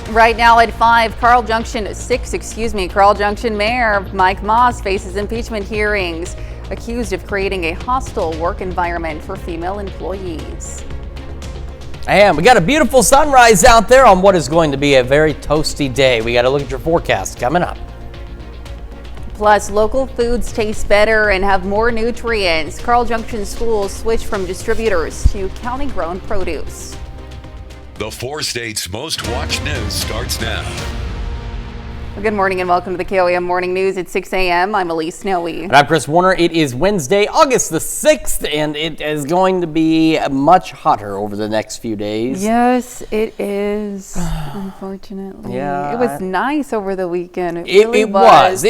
Right now at 5, Carl Junction Mayor Mike Moss faces impeachment hearings, accused of creating a hostile work environment for female employees. And we got a beautiful sunrise out there on what is going to be a very toasty day. We got to look at your forecast coming up. Plus, local foods taste better and have more nutrients. Carl Junction schools switch from distributors to county-grown produce. The 4 states' most watched news starts now. Good morning and welcome to the KOAM Morning News at 6 a.m. I'm Elise Snowy. And I'm Chris Warner. It is Wednesday, August the 6th, and it is going to be much hotter over the next few days. Yes, it is, unfortunately. Yeah. It was nice over the weekend. It really was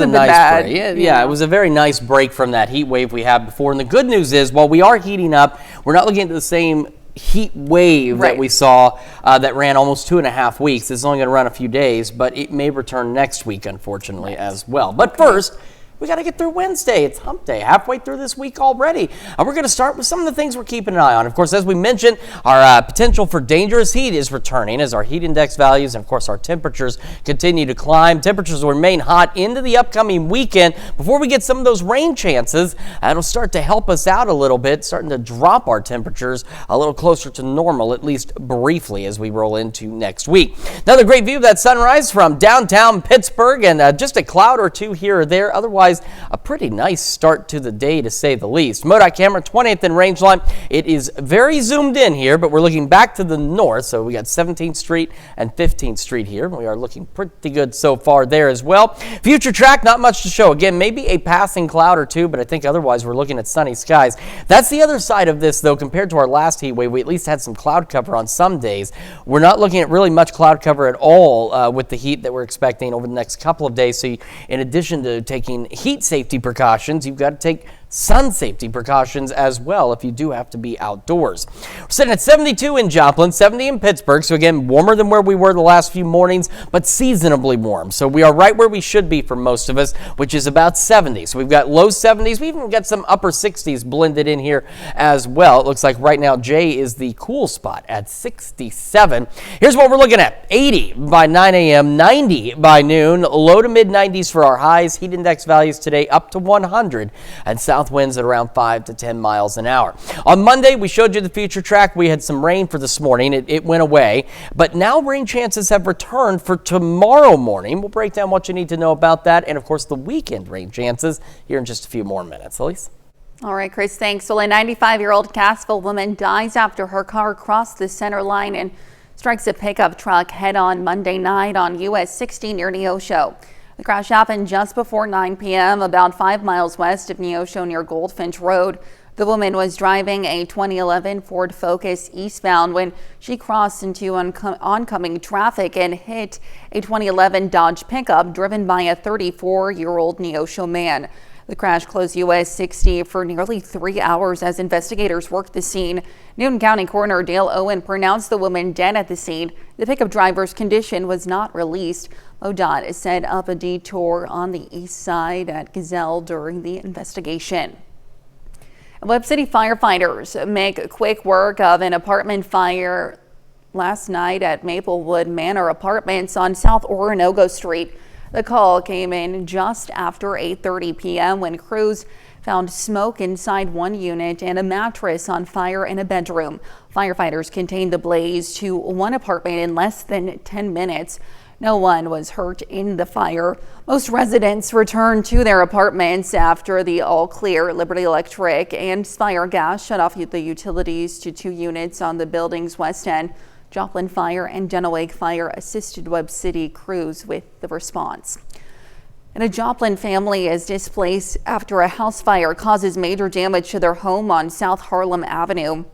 a nice break. Yeah, it was a very nice break from that heat wave we had before. And the good news is, while we are heating up, we're not looking at the same heat wave that we saw that ran almost 2.5 weeks. It's only going to run a few days, but it may return next week, unfortunately, as well. But first, we got to get through Wednesday. It's hump day, halfway through this week already. And we're going to start with some of the things we're keeping an eye on. Of course, as we mentioned, our potential for dangerous heat is returning as our heat index values and, of course, our temperatures continue to climb. Temperatures will remain hot into the upcoming weekend. Before we get some of those rain chances, it'll start to help us out a little bit, starting to drop our temperatures a little closer to normal, at least briefly, as we roll into next week. Another great view of that sunrise from downtown Pittsburgh, and just a cloud or two here or there. Otherwise, a pretty nice start to the day, to say the least. MoDOT camera 20th and Rangeline. It is very zoomed in here, but we're looking back to the north. So we got 17th Street and 15th Street here. We are looking pretty good so far there as well. Future track, not much to show. Again, maybe a passing cloud or two, but I think otherwise we're looking at sunny skies. That's the other side of this, though. Compared to our last heat wave, we at least had some cloud cover on some days. We're not looking at really much cloud cover at all with the heat that we're expecting over the next couple of days. So in addition to taking heat safety precautions, you've got to take sun safety precautions as well if you do have to be outdoors. We're sitting at 72 in Joplin, 70 in Pittsburgh. So again, warmer than where we were the last few mornings, but seasonably warm. So we are right where we should be for most of us, which is about 70. So we've got low 70s. We even got some upper 60s blended in here as well. It looks like right now Jay is the cool spot at 67. Here's what we're looking at. 80 by 9 a.m., 90 by noon, low to mid 90s for our highs. Heat index values today up to 100, and south winds at around 5 to 10 miles an hour. On Monday, we showed you the future track. We had some rain for this morning. It went away, but now rain chances have returned for tomorrow morning. We'll break down what you need to know about that, and of course the weekend rain chances here in just a few more minutes. Elise? All right, Chris, thanks. Well, a 95-year-old Cassville woman dies after her car crossed the center line and strikes a pickup truck head-on Monday night on US 60 near Neosho. The crash happened just before 9 p.m. about 5 miles west of Neosho near Goldfinch Road. The woman was driving a 2011 Ford Focus eastbound when she crossed into oncoming traffic and hit a 2011 Dodge pickup driven by a 34-year-old Neosho man. The crash closed US 60 for nearly 3 hours as investigators worked the scene. Newton County Coroner Dale Owen pronounced the woman dead at the scene. The pickup driver's condition was not released. MoDOT set up a detour on the east side at Gazelle during the investigation. Webb City firefighters make quick work of an apartment fire last night at Maplewood Manor Apartments on South Orinoco Street. The call came in just after 8:30 p.m. when crews found smoke inside one unit and a mattress on fire in a bedroom. Firefighters contained the blaze to one apartment in less than 10 minutes. No one was hurt in the fire. Most residents returned to their apartments after the All Clear, Liberty Electric, and Spire Gas shut off the utilities to 2 units on the building's west end. Joplin Fire and Denawake Fire assisted Webb City crews with the response. And a Joplin family is displaced after a house fire causes major damage to their home on South Harlem Avenue.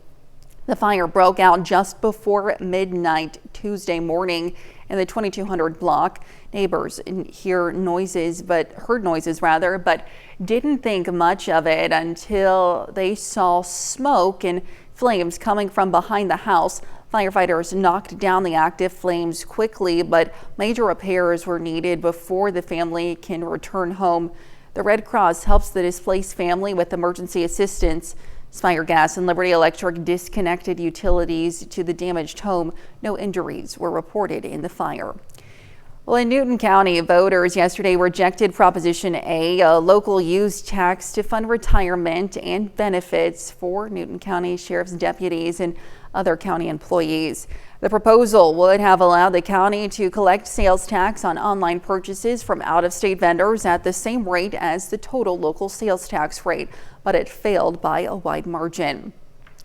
The fire broke out just before midnight Tuesday morning in the 2200 block. Neighbors heard noises, but didn't think much of it until they saw smoke and flames coming from behind the house. Firefighters knocked down the active flames quickly, but major repairs were needed before the family can return home. The Red Cross helps the displaced family with emergency assistance. Spire Gas and Liberty Electric disconnected utilities to the damaged home. No injuries were reported in the fire. Well, in Newton County, voters yesterday rejected Proposition A, a local use tax to fund retirement and benefits for Newton County Sheriff's deputies and other county employees. The proposal would have allowed the county to collect sales tax on online purchases from out-of-state vendors at the same rate as the total local sales tax rate, but it failed by a wide margin.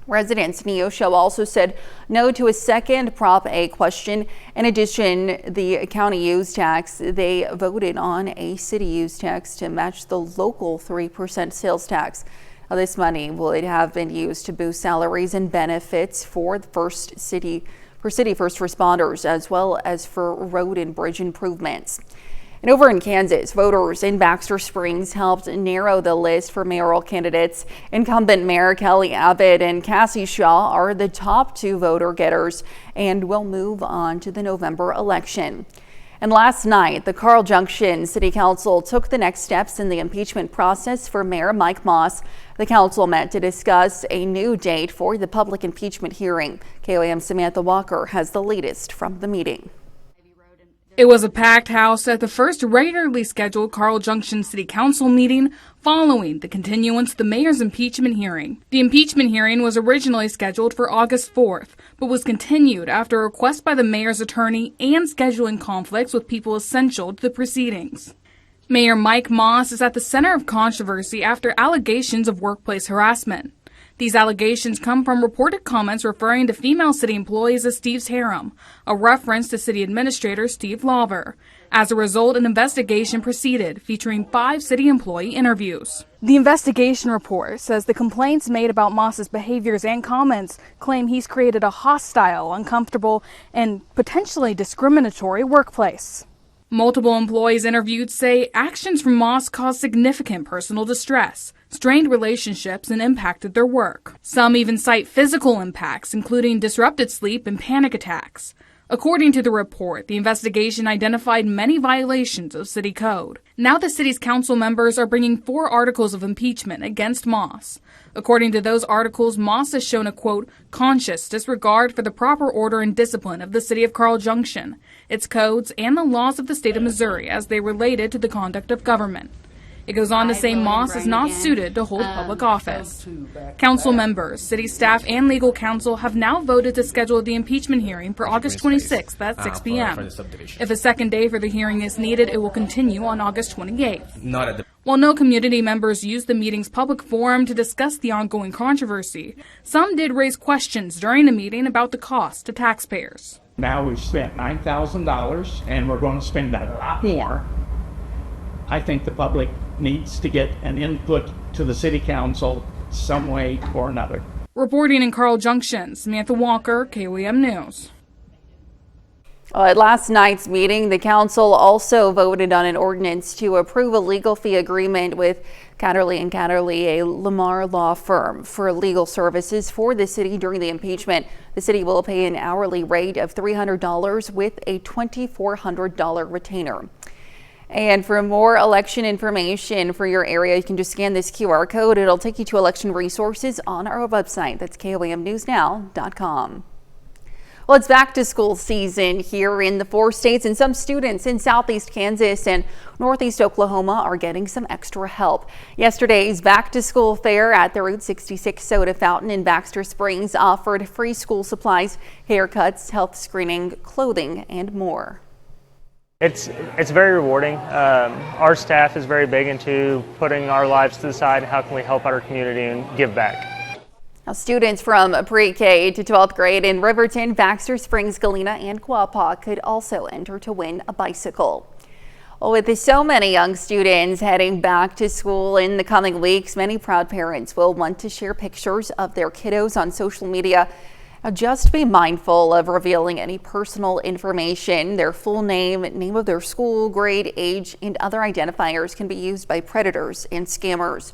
Residents in Neosho also said no to a second Prop A question. In addition, the county use tax, they voted on a city use tax to match the local 3% sales tax. Now, this money would have been used to boost salaries and benefits for city first responders, as well as for road and bridge improvements. And over in Kansas, voters in Baxter Springs helped narrow the list for mayoral candidates. Incumbent Mayor Kelly Abbott and Cassie Shaw are the top two voter getters and will move on to the November election. And last night, the Carl Junction City Council took the next steps in the impeachment process for Mayor Mike Moss. The council met to discuss a new date for the public impeachment hearing. KOAM Samantha Walker has the latest from the meeting. It was a packed house at the first regularly scheduled Carl Junction City Council meeting following the continuance of the mayor's impeachment hearing. The impeachment hearing was originally scheduled for August 4th, but was continued after a request by the mayor's attorney and scheduling conflicts with people essential to the proceedings. Mayor Mike Moss is at the center of controversy after allegations of workplace harassment. These allegations come from reported comments referring to female city employees as Steve's harem, a reference to city administrator Steve Lawver. As a result, an investigation proceeded, featuring 5 city employee interviews. The investigation report says the complaints made about Moss's behaviors and comments claim he's created a hostile, uncomfortable, and potentially discriminatory workplace. Multiple employees interviewed say actions from Moss caused significant personal distress, strained relationships, and impacted their work. Some even cite physical impacts, including disrupted sleep and panic attacks. According to the report, the investigation identified many violations of city code. Now the city's council members are bringing 4 articles of impeachment against Moss. According to those articles, Moss has shown a, quote, conscious disregard for the proper order and discipline of the city of Carl Junction, its codes, and the laws of the state of Missouri as they related to the conduct of government. It goes on to say Moss is not suited to hold public office. Council members, city staff, and legal counsel have now voted to schedule the impeachment hearing for August 26th at 6 p.m. If a second day for the hearing is needed, it will continue on August 28th. While no community members used the meeting's public forum to discuss the ongoing controversy, some did raise questions during the meeting about the cost to taxpayers. Now we've spent $9,000 and we're going to spend a lot more. I think the public needs to get an input to the city council some way or another. Reporting in Carl Junction, Samantha Walker, KOAM News. At last night's meeting, the council also voted on an ordinance to approve a legal fee agreement with Catterley & Catterley, a Lamar law firm, for legal services for the city during the impeachment. The city will pay an hourly rate of $300 with a $2,400 retainer. And for more election information for your area, you can just scan this QR code. It'll take you to election resources on our website. That's KOAMnewsnow.com. Well, it's back to school season here in the 4 states, and some students in southeast Kansas and northeast Oklahoma are getting some extra help. Yesterday's back to school fair at the Route 66 soda fountain in Baxter Springs offered free school supplies, haircuts, health screening, clothing, and more. It's very rewarding. Our staff is very big into putting our lives to the side and how can we help our community and give back. Now, students from pre-K to 12th grade in Riverton, Baxter Springs, Galena, and Quapaw could also enter to win a bicycle. Well, with so many young students heading back to school in the coming weeks, many proud parents will want to share pictures of their kiddos on social media. Now, just be mindful of revealing any personal information. Their full name, name of their school, grade, age, and other identifiers can be used by predators and scammers.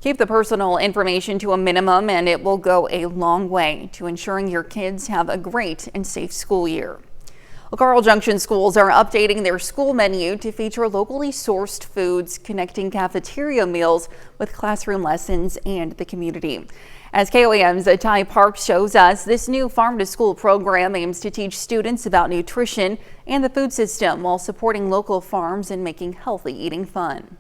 Keep the personal information to a minimum, and it will go a long way to ensuring your kids have a great and safe school year. Well, Carl Junction schools are updating their school menu to feature locally sourced foods, connecting cafeteria meals with classroom lessons and the community. As KOAM's Ty Parks shows us, this new Farm to School program aims to teach students about nutrition and the food system while supporting local farms and making healthy eating fun.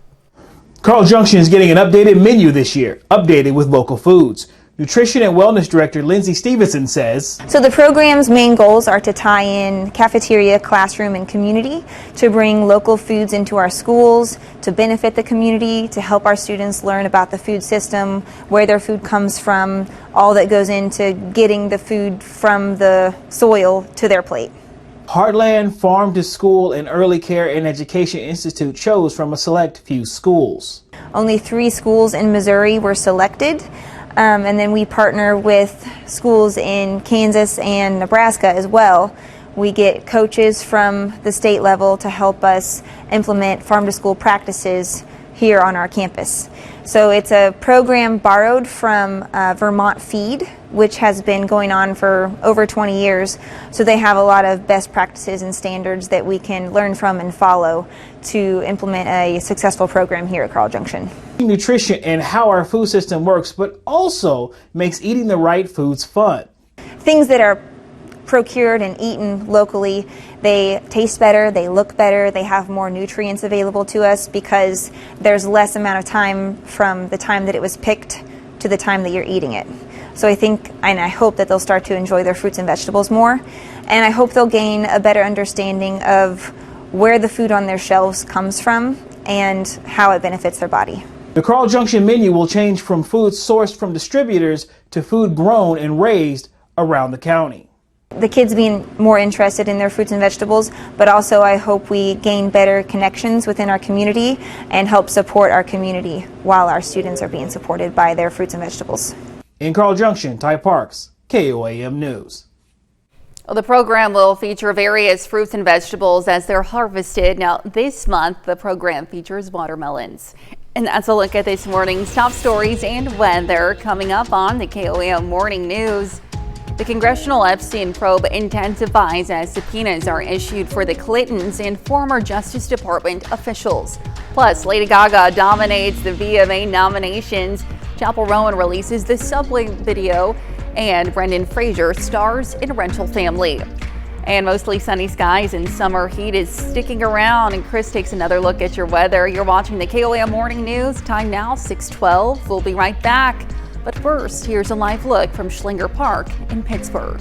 Carl Junction is getting an updated menu this year, updated with local foods. Nutrition and Wellness Director Lindsay Stevenson says, So the program's main goals are to tie in cafeteria, classroom, and community, to bring local foods into our schools, to benefit the community, to help our students learn about the food system, where their food comes from, all that goes into getting the food from the soil to their plate. Heartland Farm to School and Early Care and Education Institute chose from a select few schools. Only 3 schools in Missouri were selected. And then we partner with schools in Kansas and Nebraska as well. We get coaches from the state level to help us implement farm to school practices here on our campus. So it's a program borrowed from Vermont Feed, which has been going on for over 20 years. So they have a lot of best practices and standards that we can learn from and follow to implement a successful program here at Carl Junction. Nutrition and how our food system works, but also makes eating the right foods fun. Things that are procured and eaten locally, they taste better, they look better, they have more nutrients available to us because there's less amount of time from the time that it was picked to the time that you're eating it. So I think and I hope that they'll start to enjoy their fruits and vegetables more, and I hope they'll gain a better understanding of where the food on their shelves comes from and how it benefits their body. The Carl Junction menu will change from food sourced from distributors to food grown and raised around the county. The kids being more interested in their fruits and vegetables, but also I hope we gain better connections within our community and help support our community while our students are being supported by their fruits and vegetables. In Carl Junction, Ty Parks, KOAM News. Well, the program will feature various fruits and vegetables as they're harvested. Now, this month, the program features watermelons. And that's a look at this morning's top stories and weather coming up on the KOAM Morning News. The congressional Epstein probe intensifies as subpoenas are issued for the Clintons and former Justice Department officials. Plus, Lady Gaga dominates the VMA nominations. Chapel Rowan releases the subway video, and Brendan Fraser stars in Rental Family. And mostly sunny skies and summer heat is sticking around. And Chris takes another look at your weather. You're watching the KOAM Morning News. Time now 6:12. We'll be right back. But first, here's a live look from Schlinger Park in Pittsburgh.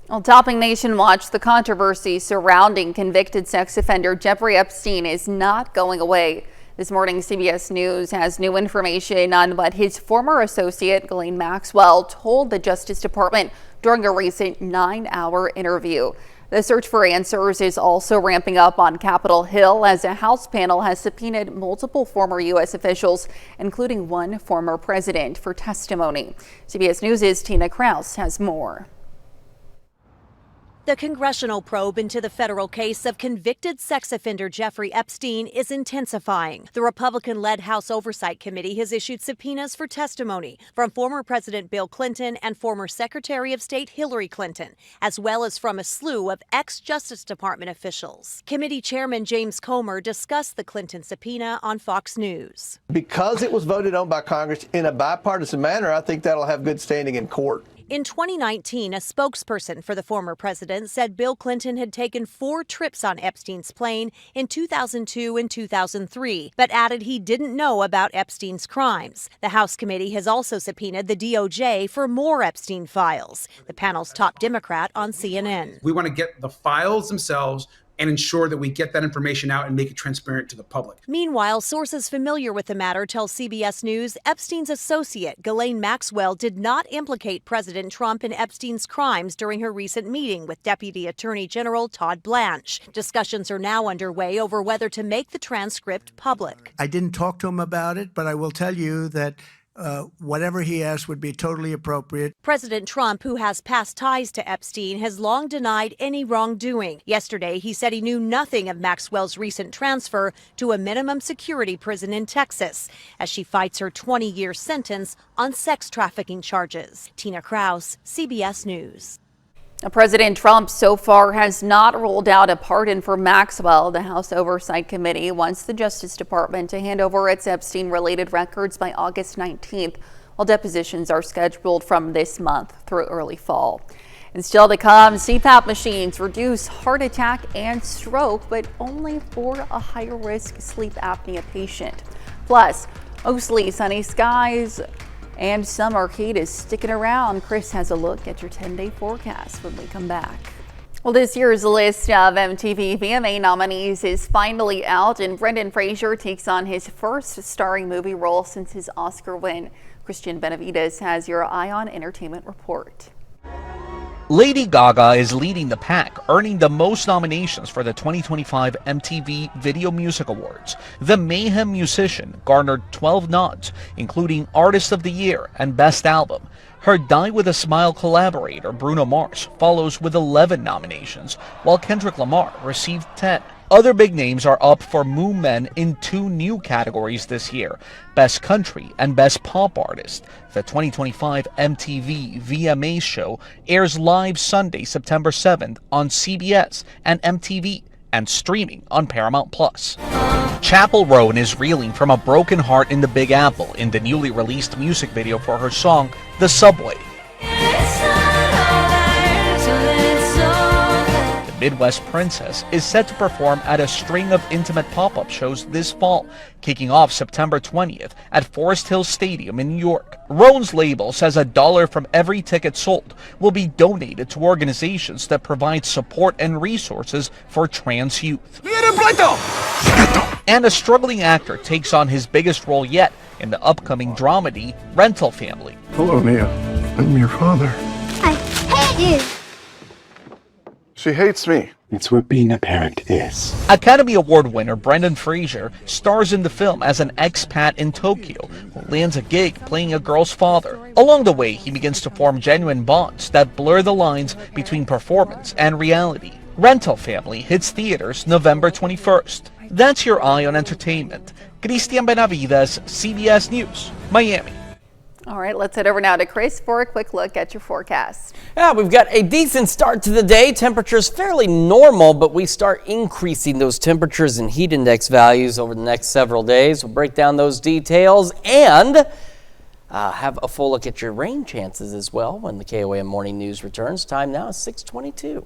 Well, topping Nation Watch, the controversy surrounding convicted sex offender Jeffrey Epstein is not going away. This morning, CBS News has new information on what his former associate, Ghislaine Maxwell, told the Justice Department during a recent 9-hour interview. The search for answers is also ramping up on Capitol Hill as a House panel has subpoenaed multiple former U.S. officials, including one former president, for testimony. CBS News' Tina Kraus has more. The congressional probe into the federal case of convicted sex offender Jeffrey Epstein is intensifying. The Republican-led House Oversight Committee has issued subpoenas for testimony from former President Bill Clinton and former Secretary of State Hillary Clinton, as well as from a slew of ex-Justice Department officials. Committee Chairman James Comer discussed the Clinton subpoena on Fox News. Because it was voted on by Congress in a bipartisan manner, I think that'll have good standing in court. In 2019, a spokesperson for the former president said Bill Clinton had taken 4 trips on Epstein's plane in 2002 and 2003, but added he didn't know about Epstein's crimes. The House committee has also subpoenaed the DOJ for more Epstein files. The panel's top Democrat on CNN. We want to get the files themselves and ensure that we get that information out and make it transparent to the public. Meanwhile, sources familiar with the matter tell CBS News Epstein's associate, Ghislaine Maxwell, did not implicate President Trump in Epstein's crimes during her recent meeting with Deputy Attorney General Todd Blanche. Discussions are now underway over whether to make the transcript public. I didn't talk to him about it, but I will tell you that whatever he asked would be totally appropriate. President Trump, who has past ties to Epstein, has long denied any wrongdoing. Yesterday, he said he knew nothing of Maxwell's recent transfer to a minimum security prison in Texas as she fights her 20-year sentence on sex trafficking charges. Tina Kraus, CBS News. President Trump so far has not ruled out a pardon for Maxwell. The House Oversight Committee wants the Justice Department to hand over its Epstein-related records by August 19th, while depositions are scheduled from this month through early fall. And still to come, CPAP machines reduce heart attack and stroke, but only for a higher risk sleep apnea patient. Plus, mostly sunny skies and summer heat is sticking around. Chris has a look at your 10-day forecast when we come back. Well, this year's list of MTV VMA nominees is finally out, and Brendan Fraser takes on his first starring movie role since his Oscar win. Christian Benavides has your Eye on Entertainment report. Lady Gaga is leading the pack, earning the most nominations for the 2025 MTV Video Music Awards. The Mayhem musician garnered 12 nods, including Artist of the Year and Best Album. Her Die With a Smile collaborator, Bruno Mars, follows with 11 nominations, while Kendrick Lamar received 10. Other big names are up for Moo Men in 2 new categories this year, Best Country and Best Pop Artist. The 2025 MTV VMA show airs live Sunday, September 7th on CBS and MTV and streaming on Paramount+. Chappell Roan is reeling from a broken heart in the Big Apple in the newly released music video for her song, The Subway. Midwest Princess is set to perform at a string of intimate pop-up shows this fall, kicking off September 20th at Forest Hills Stadium in New York. Roan's label says $1 from every ticket sold will be donated to organizations that provide support and resources for trans youth. And a struggling actor takes on his biggest role yet in the upcoming dramedy Rental Family. Hello, Mia. I'm your father. I hate you. She hates me. It's what being a parent is. Academy Award winner Brendan Fraser stars in the film as an expat in Tokyo who lands a gig playing a girl's father. Along the way, he begins to form genuine bonds that blur the lines between performance and reality. Rental Family hits theaters November 21st. That's your Eye on Entertainment. Christian Benavides, CBS News, Miami. All right, let's head over now to Chris for a quick look at your forecast. Yeah, we've got a decent start to the day. Temperatures fairly normal, but we start increasing those temperatures and heat index values over the next several days. We'll break down those details and have a full look at your rain chances as well when the KOAM Morning News returns. Time now is 6:22.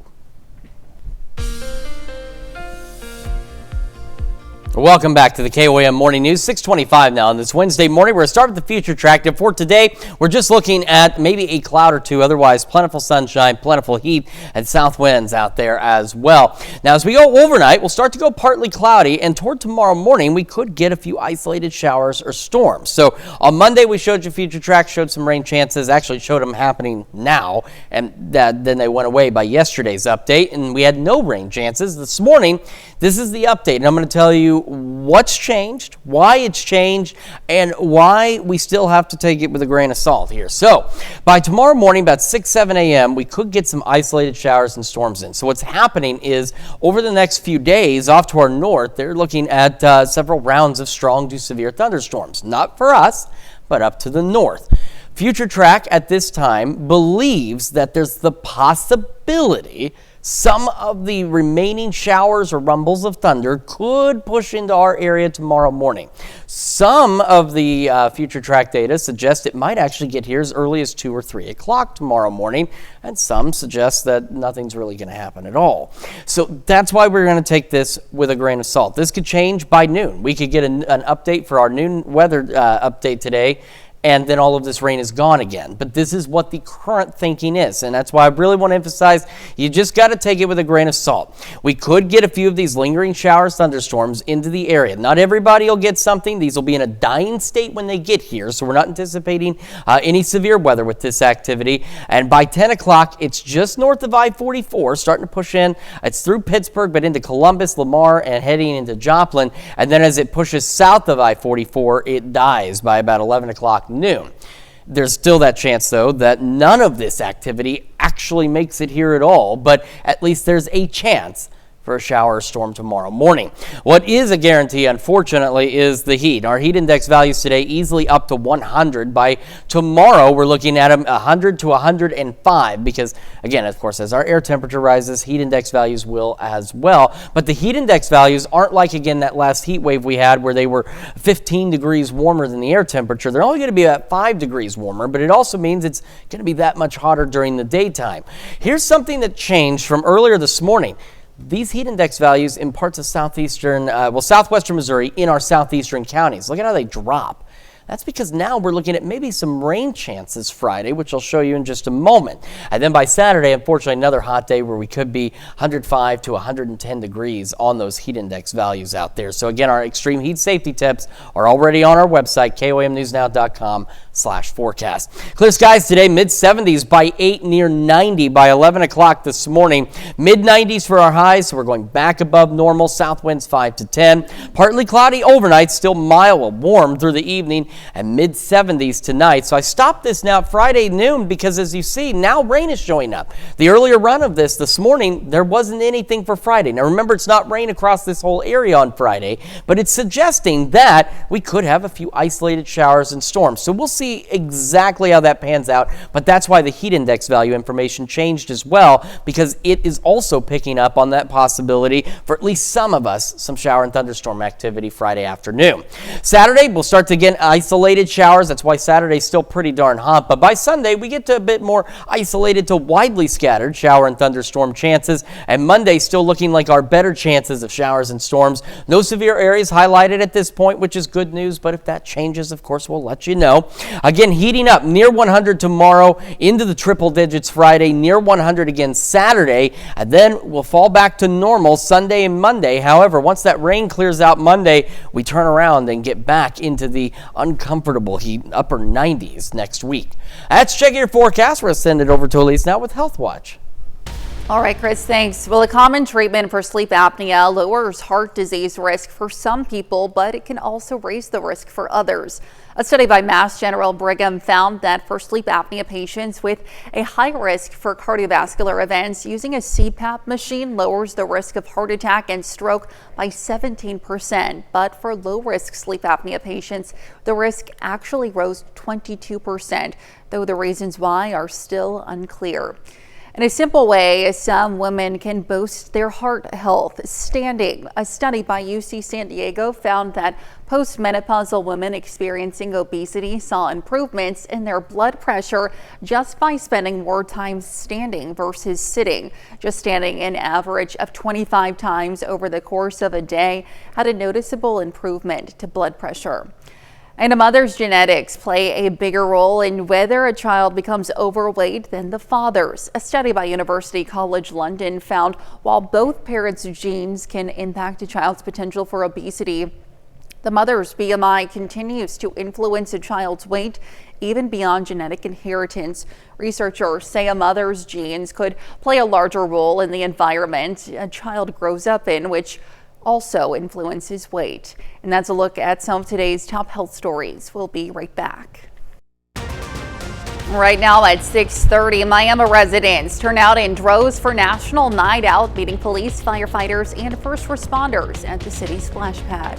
Welcome back to the KOAM Morning News, 6:25 now on this Wednesday morning. We're going to start with the future track. For today, we're just looking at maybe a cloud or two, otherwise plentiful sunshine, plentiful heat, and south winds out there as well. Now, as we go overnight, we'll start to go partly cloudy, and toward tomorrow morning, we could get a few isolated showers or storms. So on Monday, we showed you future track, showed some rain chances, actually showed them happening now, and then they went away by yesterday's update, and we had no rain chances. This morning, this is the update, and I'm going to tell you what's changed, why it's changed, and why we still have to take it with a grain of salt here. So by tomorrow morning, about 6-7 a.m., we could get some isolated showers and storms in. So what's happening is over the next few days off to our north, they're looking at several rounds of strong to severe thunderstorms. Not for us, but up to the north. Future Track at this time believes that there's the possibility some of the remaining showers or rumbles of thunder could push into our area tomorrow morning. Some of the future track data suggest it might actually get here as early as 2 or 3 o'clock tomorrow morning, and some suggest that nothing's really going to happen at all. So that's why we're going to take this with a grain of salt. This could change by noon. We could get an update for our noon weather update today, and then all of this rain is gone again. But this is what the current thinking is, and that's why I really want to emphasize you just got to take it with a grain of salt. We could get a few of these lingering showers, thunderstorms into the area. Not everybody will get something. These will be in a dying state when they get here, so we're not anticipating any severe weather with this activity. And by 10 o'clock, it's just north of I-44, starting to push in. It's through Pittsburgh, but into Columbus, Lamar, and heading into Joplin. And then as it pushes south of I-44, it dies by about 11 o'clock noon. There's still that chance, though, that none of this activity actually makes it here at all, but at least there's a chance for a shower or storm tomorrow morning. What is a guarantee, unfortunately, is the heat. Our heat index values today easily up to 100. By tomorrow, we're looking at 100 to 105 because, again, of course, as our air temperature rises, heat index values will as well. But the heat index values aren't like, again, that last heat wave we had where they were 15 degrees warmer than the air temperature. They're only going to be about 5 degrees warmer, but it also means it's going to be that much hotter during the daytime. Here's something that changed from earlier this morning. These heat index values in parts of southwestern Missouri in our southeastern counties. Look at how they drop. That's because now we're looking at maybe some rain chances Friday, which I'll show you in just a moment. And then by Saturday, unfortunately, another hot day where we could be 105 to 110 degrees on those heat index values out there. So again, our extreme heat safety tips are already on our website, KOAMnewsnow.com/forecast. Clear skies today, mid-70s by 8, near 90 by 11 o'clock this morning. Mid-90s for our highs, so we're going back above normal. South winds 5 to 10. Partly cloudy overnight, still mild, warm through the evening, and mid-70s tonight. So I stopped this now at Friday noon because, as you see, now rain is showing up. The earlier run of this morning, there wasn't anything for Friday. Now remember, it's not rain across this whole area on Friday, but it's suggesting that we could have a few isolated showers and storms. So we'll see exactly how that pans out, but that's why the heat index value information changed as well, because it is also picking up on that possibility for at least some of us, some shower and thunderstorm activity Friday afternoon. Saturday, we'll start to get isolated showers. That's why Saturday's still pretty darn hot. But by Sunday, we get to a bit more isolated to widely scattered shower and thunderstorm chances. And Monday still looking like our better chances of showers and storms. No severe areas highlighted at this point, which is good news. But if that changes, of course, we'll let you know. Again, heating up near 100 tomorrow, into the triple digits Friday, near 100 again Saturday. And then we'll fall back to normal Sunday and Monday. However, once that rain clears out Monday, we turn around and get back into the uncomfortable heat, upper 90s next week. That's checking your forecast. We're going to send it over to Elise now with Health Watch. All right, Chris, thanks. Well, a common treatment for sleep apnea lowers heart disease risk for some people, but it can also raise the risk for others. A study by Mass General Brigham found that for sleep apnea patients with a high risk for cardiovascular events, using a CPAP machine lowers the risk of heart attack and stroke by 17%. But for low-risk sleep apnea patients, the risk actually rose 22%, though the reasons why are still unclear. In a simple way, some women can boost their heart health standing. A study by UC San Diego found that postmenopausal women experiencing obesity saw improvements in their blood pressure just by spending more time standing versus sitting. Just standing an average of 25 times over the course of a day had a noticeable improvement to blood pressure. And a mother's genetics play a bigger role in whether a child becomes overweight than the father's. A study by University College London found while both parents' genes can impact a child's potential for obesity, the mother's BMI continues to influence a child's weight even beyond genetic inheritance. Researchers say a mother's genes could play a larger role in the environment a child grows up in, which also influences weight. And that's a look at some of today's top health stories. We'll be right back. Right now at 6:30, Miami residents turn out in droves for National Night Out, meeting police, firefighters, and first responders at the city's splash pad.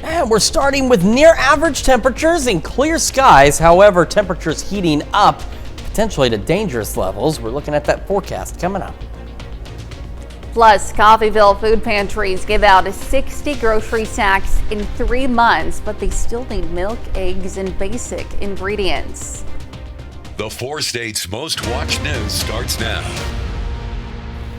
And we're starting with near average temperatures and clear skies. However, temperatures heating up potentially to dangerous levels. We're looking at that forecast coming up. Plus, Coffeyville food pantries give out 60 grocery sacks in 3 months, but they still need milk, eggs, and basic ingredients. The 4 states' most watched news starts now.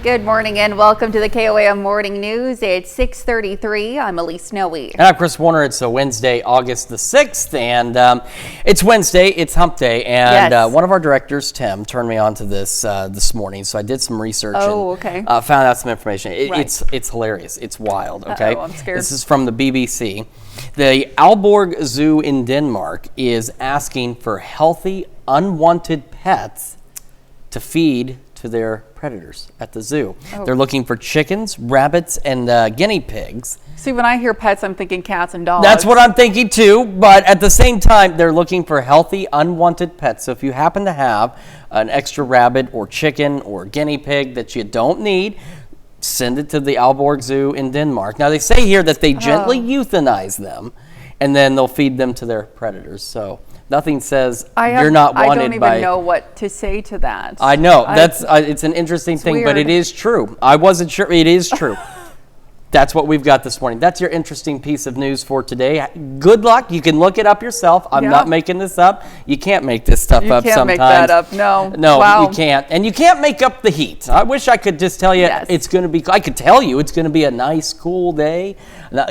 Good morning and welcome to the KOAM Morning News. It's 6:33. I'm Elise Noe. And I'm Chris Warner. It's a Wednesday, August the 6th, and it's Wednesday, it's hump day, and Yes. One of our directors, Tim, turned me on to this morning, so I did some research okay. and found out some information. Right. It's hilarious. It's wild, okay? I'm scared. This is from the BBC. The Aalborg Zoo in Denmark is asking for healthy, unwanted pets to feed to their predators at the zoo. Oh. They're looking for chickens, rabbits, and guinea pigs. See, when I hear pets, I'm thinking cats and dogs. That's what I'm thinking too, but at the same time, they're looking for healthy, unwanted pets. So if you happen to have an extra rabbit or chicken or guinea pig that you don't need, send it to the Aalborg Zoo in Denmark. Now, they say here that they gently euthanize them, and then they'll feed them to their predators. So nothing says you're not wanted by... I don't even know what to say to that. I know. It's an interesting thing, weird. but it is true. I wasn't sure. It is true. That's what we've got this morning. That's your interesting piece of news for today. Good luck. You can look it up yourself. I'm not making this up. You can't make this stuff up sometimes. You can't make that up, no. No, wow. you can't. And you can't make up the heat. I wish I could just tell you it's going to be, I could tell you it's going to be a nice, cool day.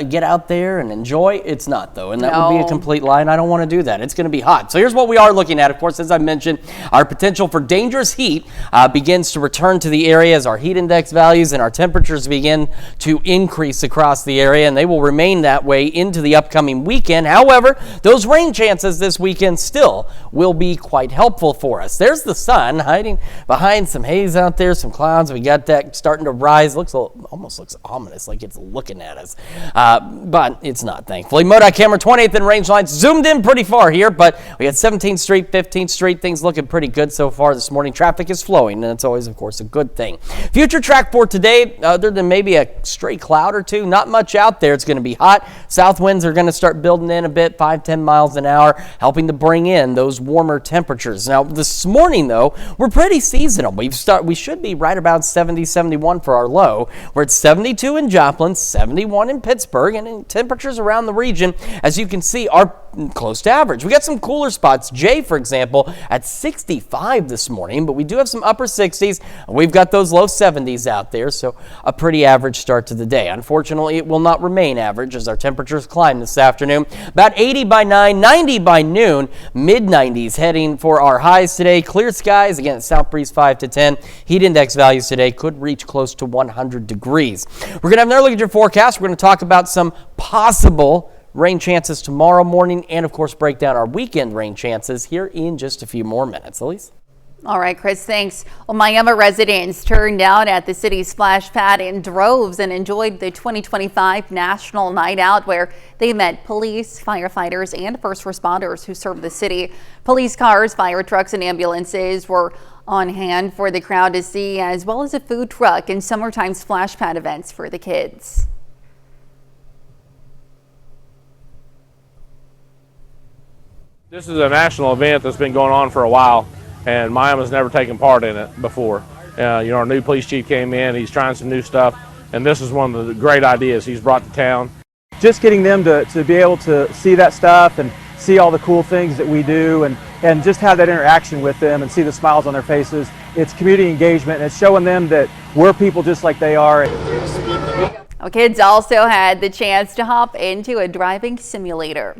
Get out there and enjoy. It's not, though. And that would be a complete lie, and I don't want to do that. It's going to be hot. So here's what we are looking at. Of course, as I mentioned, our potential for dangerous heat begins to return to the area as our heat index values and our temperatures begin to increase across the area, and they will remain that way into the upcoming weekend. However, those rain chances this weekend still will be quite helpful for us. There's the sun hiding behind some haze out there, some clouds. We got that starting to rise. Almost looks ominous, like it's looking at us. But it's not, thankfully. MoDOT camera 28th and range lines zoomed in pretty far here, but we had 17th Street, 15th Street. Things looking pretty good so far this morning. Traffic is flowing, and it's always, of course, a good thing. Future track for today, other than maybe a stray cloud or two, not much out there. It's going to be hot. South winds are going to start building in a bit, 5-10 miles an hour, helping to bring in those warmer temperatures. Now, this morning, though, we're pretty seasonal. We should be right about 70, 71 for our low. We're at 72 in Joplin, 71 in Pittsburgh, and in temperatures around the region, as you can see, are close to average. We got some cooler spots. Jay, for example, at 65 this morning, but we do have some upper 60s. We've got those low 70s out there, so a pretty average start to the day. Unfortunately, it will not remain average as our temperatures climb this afternoon. About 80 by 9, 90 by noon, mid-90s heading for our highs today. Clear skies, again, south breeze 5 to 10. Heat index values today could reach close to 100 degrees. We're going to have another look at your forecast. We're going to talk about some possible rain chances tomorrow morning and, of course, break down our weekend rain chances here in just a few more minutes. Elise? All right, Chris, thanks. Well, Miami residents turned out at the city's splash pad in droves and enjoyed the 2025 National Night Out, where they met police, firefighters, and first responders who serve the city. Police cars, fire trucks, and ambulances were on hand for the crowd to see, as well as a food truck and summertime splash pad events for the kids. This is a national event that's been going on for a while, and Miami's never taken part in it before. Our new police chief came in, he's trying some new stuff, and this is one of the great ideas he's brought to town. Just getting them to be able to see that stuff and see all the cool things that we do and just have that interaction with them and see the smiles on their faces. It's community engagement, and it's showing them that we're people just like they are. Kids also had the chance to hop into a driving simulator.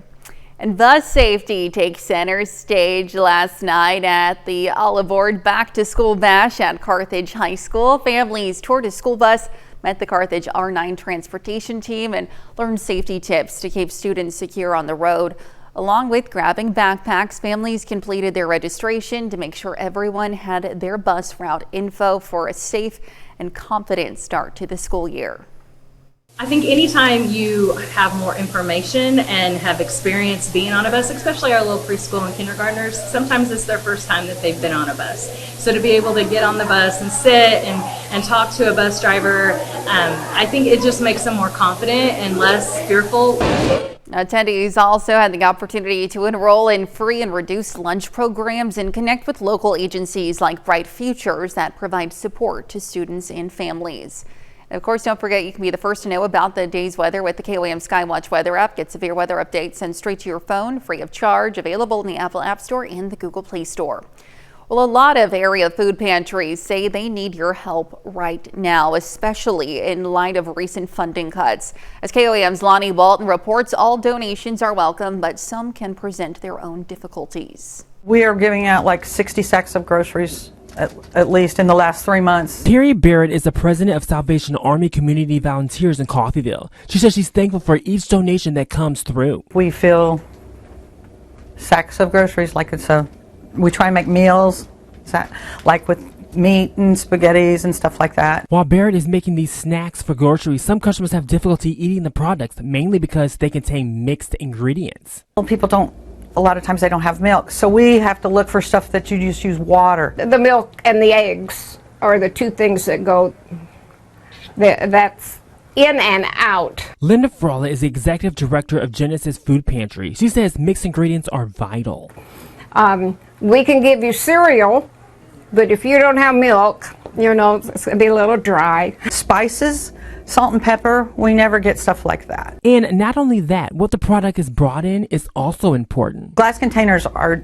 And bus safety takes center stage last night at the All Aboard Back to School Bash at Carthage High School. Families toured a school bus, met the Carthage R9 transportation team, and learned safety tips to keep students secure on the road. Along with grabbing backpacks, families completed their registration to make sure everyone had their bus route info for a safe and confident start to the school year. I think anytime you have more information and have experience being on a bus, especially our little preschool and kindergartners, sometimes it's their first time that they've been on a bus. So to be able to get on the bus and sit and talk to a bus driver, I think it just makes them more confident and less fearful. Attendees also had the opportunity to enroll in free and reduced lunch programs and connect with local agencies like Bright Futures that provide support to students and families. Of course, don't forget you can be the first to know about the day's weather with the KOAM Skywatch weather app. Get severe weather updates sent straight to your phone, free of charge, available in the Apple App Store and the Google Play Store. Well, a lot of area food pantries say they need your help right now, especially in light of recent funding cuts. As KOAM's Lonnie Walton reports, all donations are welcome, but some can present their own difficulties. We are giving out like 60 sacks of groceries at least in the last 3 months. Terry Barrett is the president of Salvation Army Community Volunteers in Coffeyville. She says she's thankful for each donation that comes through. We fill sacks of groceries like we try and make meals like with meat and spaghettis and stuff like that. While Barrett is making these snacks for groceries, some customers have difficulty eating the products, mainly because they contain mixed ingredients. People a lot of times they don't have milk, so we have to look for stuff that you just use water. The milk and the eggs are the two things that go that's in and out. Linda Frawley is the executive director of Genesis Food Pantry. She says mixed ingredients are vital. We can give you cereal, but if you don't have milk, you know, it's going to be a little dry. Spices, salt and pepper, we never get stuff like that. And not only that, what the product is brought in is also important. Glass containers are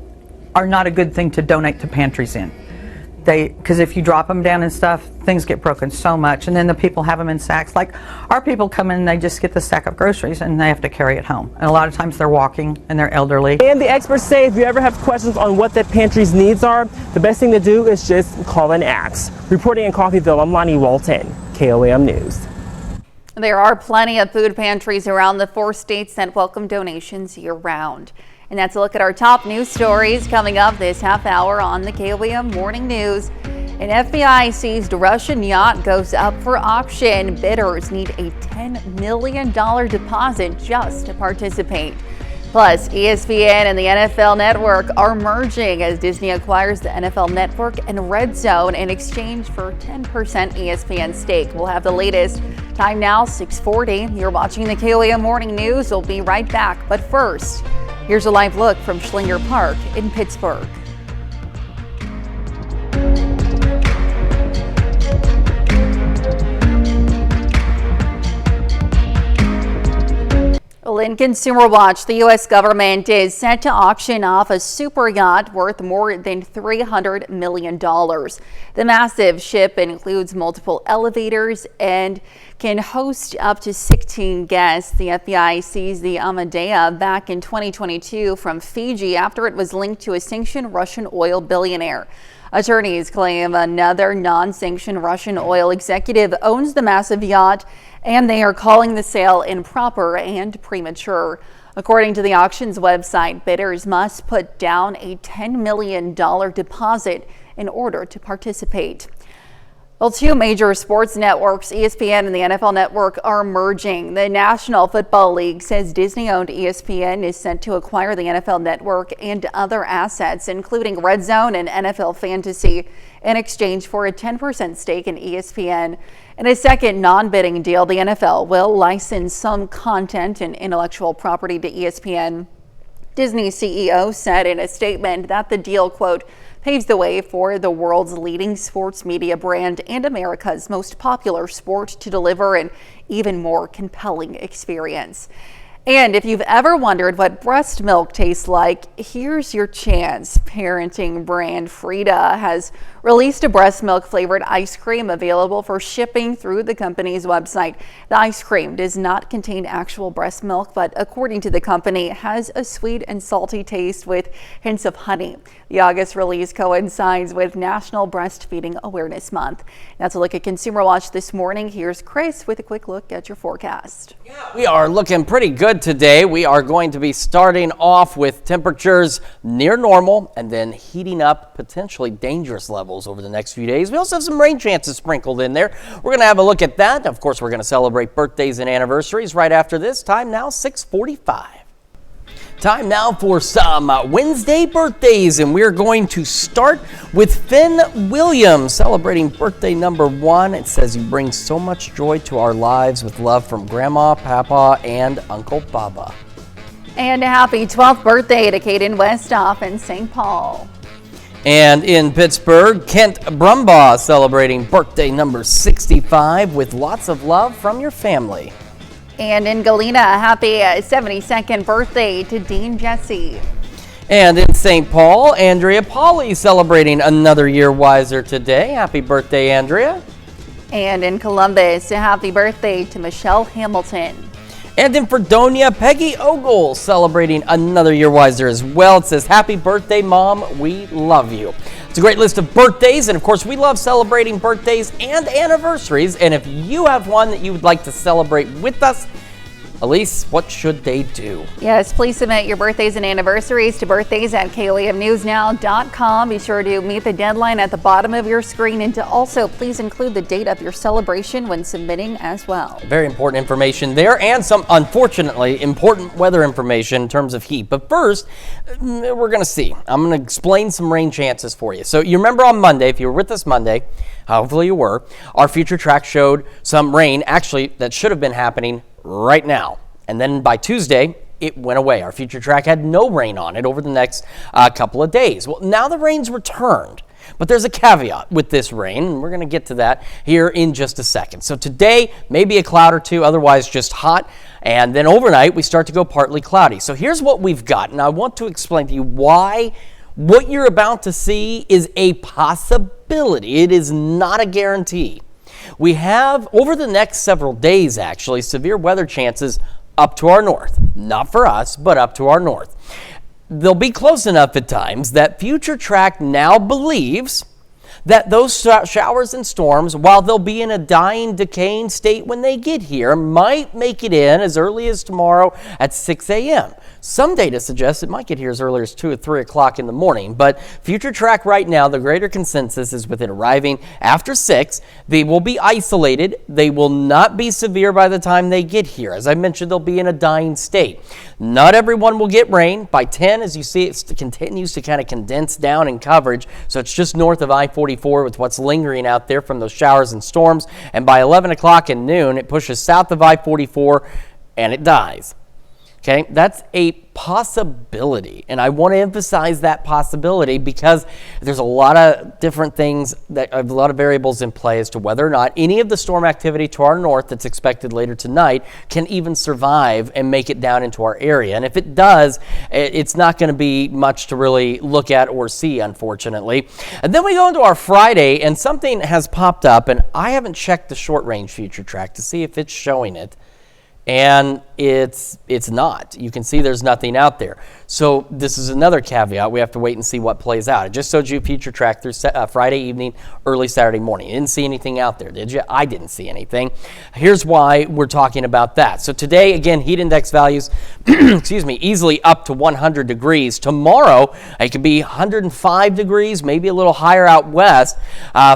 not a good thing to donate to pantries in. Because if you drop them down and stuff, things get broken so much, and then the people have them in sacks. Like our people come in and they just get the sack of groceries and they have to carry it home. And a lot of times they're walking and they're elderly. And the experts say if you ever have questions on what that pantry's needs are, the best thing to do is just call and ask. Reporting in Coffeyville, I'm Lonnie Walton, KOAM News. There are plenty of food pantries around the 4 states that welcome donations year-round. And that's a look at our top news stories coming up this half hour on the KOAM Morning News. An FBI seized Russian yacht goes up for auction. Bidders need a $10 million deposit just to participate. Plus, ESPN and the NFL Network are merging as Disney acquires the NFL Network and Red Zone in exchange for 10% ESPN stake. We'll have the latest. Time now, 6:40. You're watching the KOAM Morning News. We'll be right back. But first, here's a live look from Schlinger Park in Pittsburgh. Well, in Consumer Watch, the U.S. government is set to auction off a super yacht worth more than $300 million. The massive ship includes multiple elevators and can host up to 16 guests. The FBI seized the Amadea back in 2022 from Fiji after it was linked to a sanctioned Russian oil billionaire. Attorneys claim another non-sanctioned Russian oil executive owns the massive yacht, and they are calling the sale improper and premature. According to the auctions website, bidders must put down a $10 million deposit in order to participate. Well, 2 major sports networks, ESPN and the NFL Network, are merging. The National Football League says Disney-owned ESPN is set to acquire the NFL Network and other assets, including Red Zone and NFL Fantasy, in exchange for a 10% stake in ESPN. In a second non-bidding deal, the NFL will license some content and intellectual property to ESPN. Disney CEO said in a statement that the deal, quote, paves the way for the world's leading sports media brand and America's most popular sport to deliver an even more compelling experience. And if you've ever wondered what breast milk tastes like, here's your chance. Parenting brand Frida has released a breast milk flavored ice cream available for shipping through the company's website. The ice cream does not contain actual breast milk, but according to the company, has a sweet and salty taste with hints of honey. The August release coincides with National Breastfeeding Awareness Month. That's a look at Consumer Watch this morning. Here's Chris with a quick look at your forecast. We are looking pretty good today. We are going to be starting off with temperatures near normal and then heating up potentially dangerous levels over the next few days. We also have some rain chances sprinkled in there. We're going to have a look at that. Of course, we're going to celebrate birthdays and anniversaries right after this. Time now, 6:45. Time now for some Wednesday birthdays, and we're going to start with Finn Williams, celebrating birthday number 1. It says you bring so much joy to our lives with love from Grandma, Papa, and Uncle Baba. And a happy 12th birthday to Caden Westhoff in St. Paul. And in Pittsburgh, Kent Brumbaugh celebrating birthday number 65 with lots of love from your family. And in Galena, happy 72nd birthday to Dean Jesse. And in St. Paul, Andrea Pauley celebrating another year wiser today. Happy birthday, Andrea. And in Columbus, a happy birthday to Michelle Hamilton. And in Fredonia, Peggy Ogle celebrating another year wiser as well. It says, happy birthday, Mom. We love you. It's a great list of birthdays, and of course, we love celebrating birthdays and anniversaries. And if you have one that you would like to celebrate with us, Elise, what should they do? Yes, please submit your birthdays and anniversaries to birthdays@koamnewsnow.com. Be sure to meet the deadline at the bottom of your screen, and to also please include the date of your celebration when submitting as well. Very important information there, and some, unfortunately, important weather information in terms of heat. But first, we're going to see. I'm going to explain some rain chances for you. So you remember on Monday, if you were with us Monday, hopefully you were, our future track showed some rain, actually, that should have been happening right now. And then by Tuesday, it went away. Our future track had no rain on it over the next couple of days. Well, now the rain's returned. But there's a caveat with this rain, and we're going to get to that here in just a second. So today, maybe a cloud or two, otherwise just hot. And then overnight, we start to go partly cloudy. So here's what we've got, and I want to explain to you why what you're about to see is a possibility. It is not a guarantee. We have, over the next several days actually, severe weather chances up to our north. Not for us, but up to our north. They'll be close enough at times that Future Track now believes that those showers and storms, while they'll be in a dying, decaying state when they get here, might make it in as early as tomorrow at 6 a.m. Some data suggests it might get here as early as 2 or 3 o'clock in the morning, but Future Track right now, the greater consensus is with it arriving after 6. They will be isolated. They will not be severe by the time they get here. As I mentioned, they'll be in a dying state. Not everyone will get rain. By 10, as you see, it continues to kind of condense down in coverage, so it's just north of I-44 with what's lingering out there from those showers and storms, and by 11 o'clock and noon, it pushes south of I-44 and it dies. Okay, that's a possibility, and I want to emphasize that possibility because there's a lot of different things, a lot of variables in play as to whether or not any of the storm activity to our north that's expected later tonight can even survive and make it down into our area. And if it does, it's not going to be much to really look at or see, unfortunately. And then we go into our Friday, and something has popped up, and I haven't checked the short-range future track to see if it's showing it. And it's not. You can see there's nothing out there. So this is another caveat. We have to wait and see what plays out. I just showed you future track through Friday evening, early Saturday morning. You didn't see anything out there, did you? I didn't see anything. Here's why we're talking about that. So today, again, heat index values, excuse me, easily up to 100 degrees. Tomorrow, it could be 105 degrees, maybe a little higher out west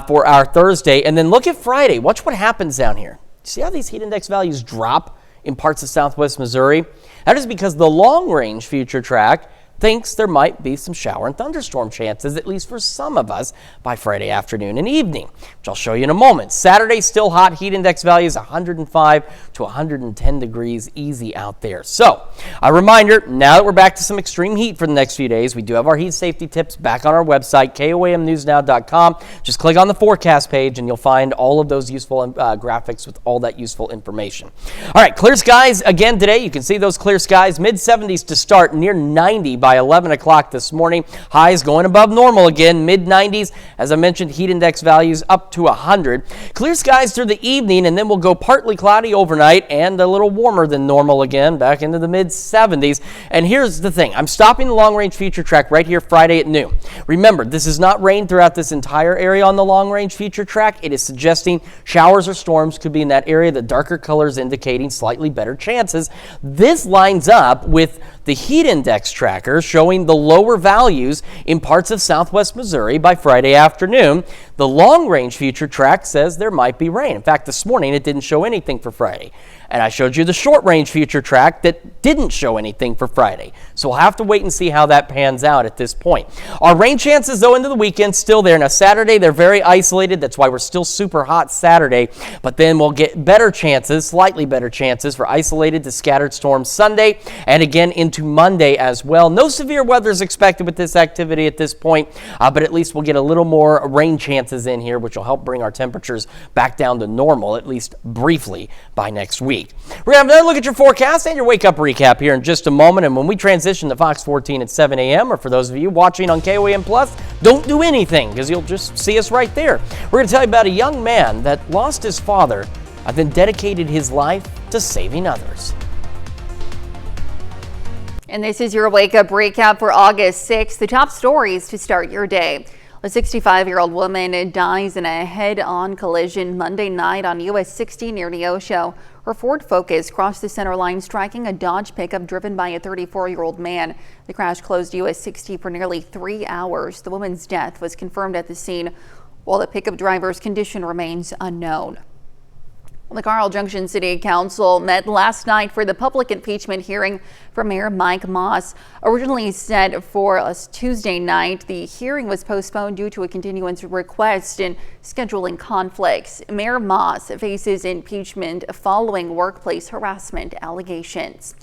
for our Thursday. And then look at Friday. Watch what happens down here. See how these heat index values drop in parts of southwest Missouri? That is because the long-range future track thinks there might be some shower and thunderstorm chances, at least for some of us, by Friday afternoon and evening, which I'll show you in a moment. Saturday, still hot. Heat index values 105 to 110 degrees easy out there. So, a reminder, now that we're back to some extreme heat for the next few days, we do have our heat safety tips back on our website, koamnewsnow.com. Just click on the forecast page and you'll find all of those useful graphics with all that useful information. All right, clear skies again today. You can see those clear skies, mid-70s to start, near 90 by 11 o'clock this morning. Highs going above normal again, mid-90s. As I mentioned, heat index values up to 100. Clear skies through the evening, and then we'll go partly cloudy overnight and a little warmer than normal again, back into the mid-70s. And here's the thing. I'm stopping the long-range future track right here Friday at noon. Remember, this is not rain throughout this entire area on the long-range future track. It is suggesting showers or storms could be in that area, the darker colors indicating slightly better chances. This lines up with the heat index tracker showing the lower values in parts of southwest Missouri by Friday afternoon. The long-range future track says there might be rain. In fact, this morning it didn't show anything for Friday. And I showed you the short-range future track that didn't show anything for Friday. So we'll have to wait and see how that pans out at this point. Our rain chances, though, into the weekend still there. Now, Saturday, they're very isolated. That's why we're still super hot Saturday. But then we'll get better chances, slightly better chances for isolated to scattered storms Sunday and again into Monday as well. No severe weather is expected with this activity at this point, but at least we'll get a little more rain chances in here, which will help bring our temperatures back down to normal, at least briefly, by next week. We're going to have another look at your forecast and your wake-up recap here in just a moment. And when we transition to Fox 14 at 7 a.m., or for those of you watching on KOAM Plus, don't do anything because you'll just see us right there. We're going to tell you about a young man that lost his father and then dedicated his life to saving others. And this is your wake-up recap for August 6th. The top stories to start your day. A 65-year-old woman dies in a head-on collision Monday night on US 60 near Neosho. Her Ford Focus crossed the center line, striking a Dodge pickup driven by a 34-year-old man. The crash closed US 60 for nearly 3 hours. The woman's death was confirmed at the scene, while the pickup driver's condition remains unknown. The Carl Junction City Council met last night for the public impeachment hearing for Mayor Mike Moss. Originally set for Tuesday night, the hearing was postponed due to a continuance request and scheduling conflicts. Mayor Moss faces impeachment following workplace harassment allegations.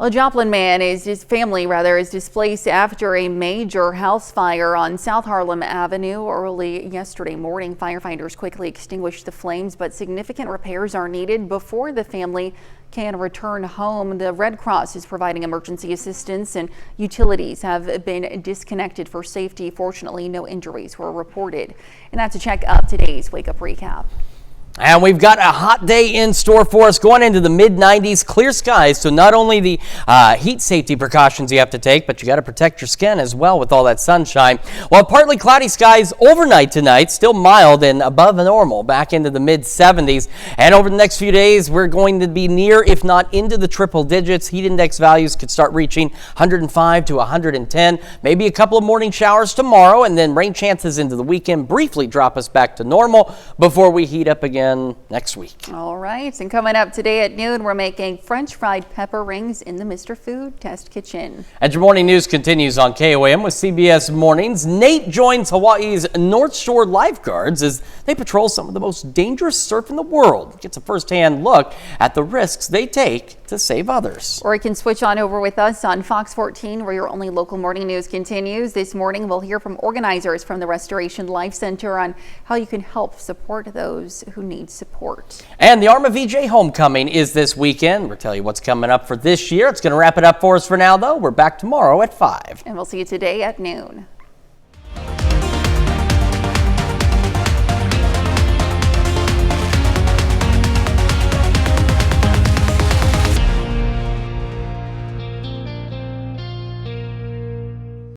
A Joplin man his family is displaced after a major house fire on South Harlem Avenue early yesterday morning. Firefighters quickly extinguished the flames, but significant repairs are needed before the family can return home. The Red Cross is providing emergency assistance and utilities have been disconnected for safety. Fortunately, no injuries were reported. And that's a check of today's Wake Up Recap. And we've got a hot day in store for us, going into the mid-90s, clear skies. So not only the heat safety precautions you have to take, but you got to protect your skin as well with all that sunshine. Well, partly cloudy skies overnight tonight, still mild and above normal, back into the mid-70s. And over the next few days, we're going to be near, if not into the triple digits. Heat index values could start reaching 105 to 110. Maybe a couple of morning showers tomorrow, and then rain chances into the weekend briefly drop us back to normal before we heat up again next week. All right, and coming up today at noon, we're making French fried pepper rings in the Mr. Food Test Kitchen. And your morning news continues on KOAM with CBS Mornings. Nate joins Hawaii's North Shore lifeguards as they patrol some of the most dangerous surf in the world. Gets a first-hand look at the risks they take to save others. Or you can switch on over with us on Fox 14, where your only local morning news continues. This morning, we'll hear from organizers from the Restoration Life Center on how you can help support those who need support. And the Arma VJ Homecoming is this weekend. We'll tell you what's coming up for this year. It's going to wrap it up for us for now, though. We're back tomorrow at 5. And we'll see you today at noon.